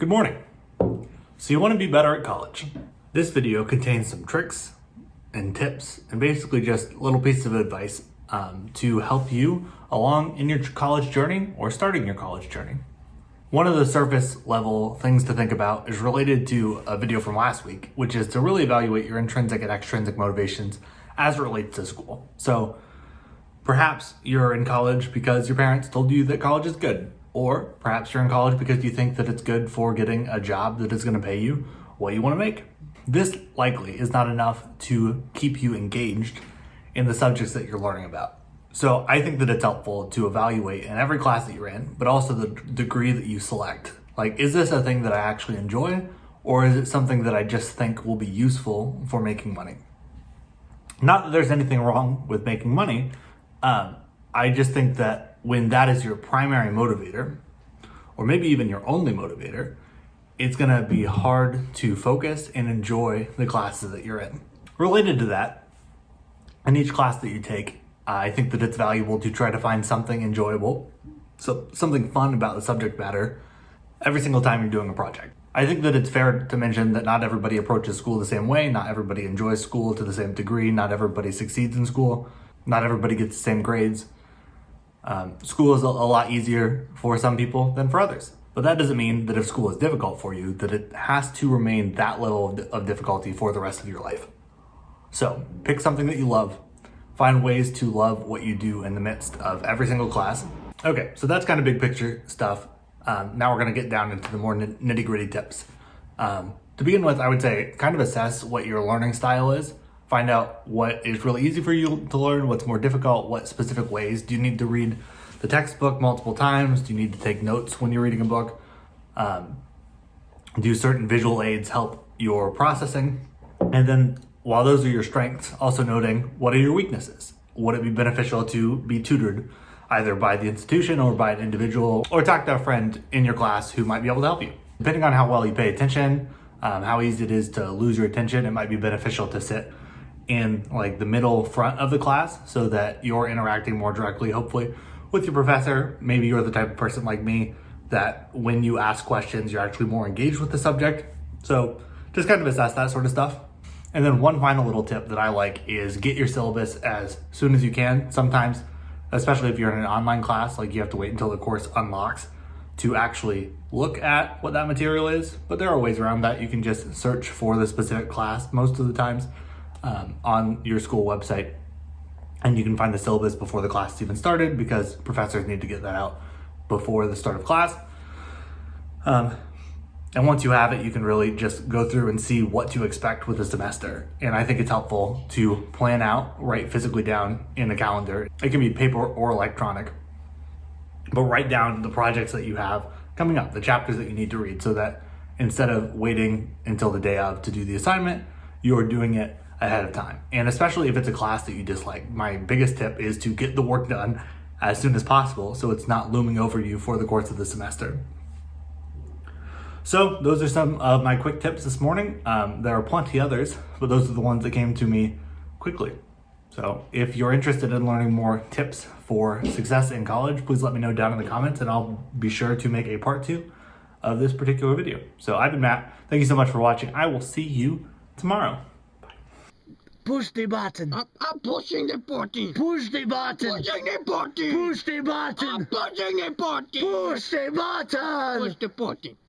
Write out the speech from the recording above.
Good morning. So you want to be better at college. This video contains some tricks and tips and basically just little pieces of advice to help you along in your college journey or starting your college journey. One of the surface level things to think about is related to a video from last week, which is to really evaluate your intrinsic and extrinsic motivations as it relates to school. So perhaps you're in college because your parents told you that college is good. Or perhaps you're in college because you think that it's good for getting a job that is going to pay you what you want to make. This likely is not enough to keep you engaged in the subjects that you're learning about. So I think that it's helpful to evaluate in every class that you're in, but also the degree that you select. Like, is this a thing that I actually enjoy, or is it something that I just think will be useful for making money? Not that there's anything wrong with making money. I just think that when that is your primary motivator, or maybe even your only motivator, it's gonna be hard to focus and enjoy the classes that you're in. Related to that, in each class that you take, I think that it's valuable to try to find something enjoyable, so something fun about the subject matter every single time you're doing a project. I think that it's fair to mention that not everybody approaches school the same way, not everybody enjoys school to the same degree, not everybody succeeds in school, not everybody gets the same grades. School is a lot easier for some people than for others. But that doesn't mean that if school is difficult for you, that it has to remain that level of difficulty for the rest of your life. So pick something that you love. Find ways to love what you do in the midst of every single class. Okay, so that's kind of big picture stuff. Now we're going to get down into the more nitty gritty tips. To begin with, I would say kind of assess what your learning style is. Find out what is really easy for you to learn, what's more difficult, what specific ways. Do you need to read the textbook multiple times? Do you need to take notes when you're reading a book? Do certain visual aids help your processing? And then while those are your strengths, also noting what are your weaknesses? Would it be beneficial to be tutored either by the institution or by an individual, or talk to a friend in your class who might be able to help you? Depending on how well you pay attention, how easy it is to lose your attention, it might be beneficial to sit in like the middle front of the class so that you're interacting more directly, hopefully, with your professor. Maybe you're the type of person like me that when you ask questions, you're actually more engaged with the subject. So just kind of assess that sort of stuff. And then one final little tip that I like is get your syllabus as soon as you can. Sometimes, especially if you're in an online class, like you have to wait until the course unlocks to actually look at what that material is. But there are ways around that. You can just search for the specific class most of the times on your school website, and you can find the syllabus before the class is even started because professors need to get that out before the start of class. And once you have it, you can really just go through and see what to expect with the semester. And I think it's helpful to plan out, write physically down in a calendar. It can be paper or electronic, but write down the projects that you have coming up, the chapters that you need to read, so that instead of waiting until the day of to do the assignment, you're doing it ahead of time. And especially if it's a class that you dislike, my biggest tip is to get the work done as soon as possible so it's not looming over you for the course of the semester. So those are some of my quick tips this morning. There are plenty others, but those are the ones that came to me quickly. So if you're interested in learning more tips for success in college, please let me know down in the comments and I'll be sure to make a part 2 of this particular video. So I've been Matt. Thank you so much for watching. I will see you tomorrow. Push the button. I'm pushing the button. Push the button. Pushing the button. Push the button. I'm pushing the button. Push the button. Push the button.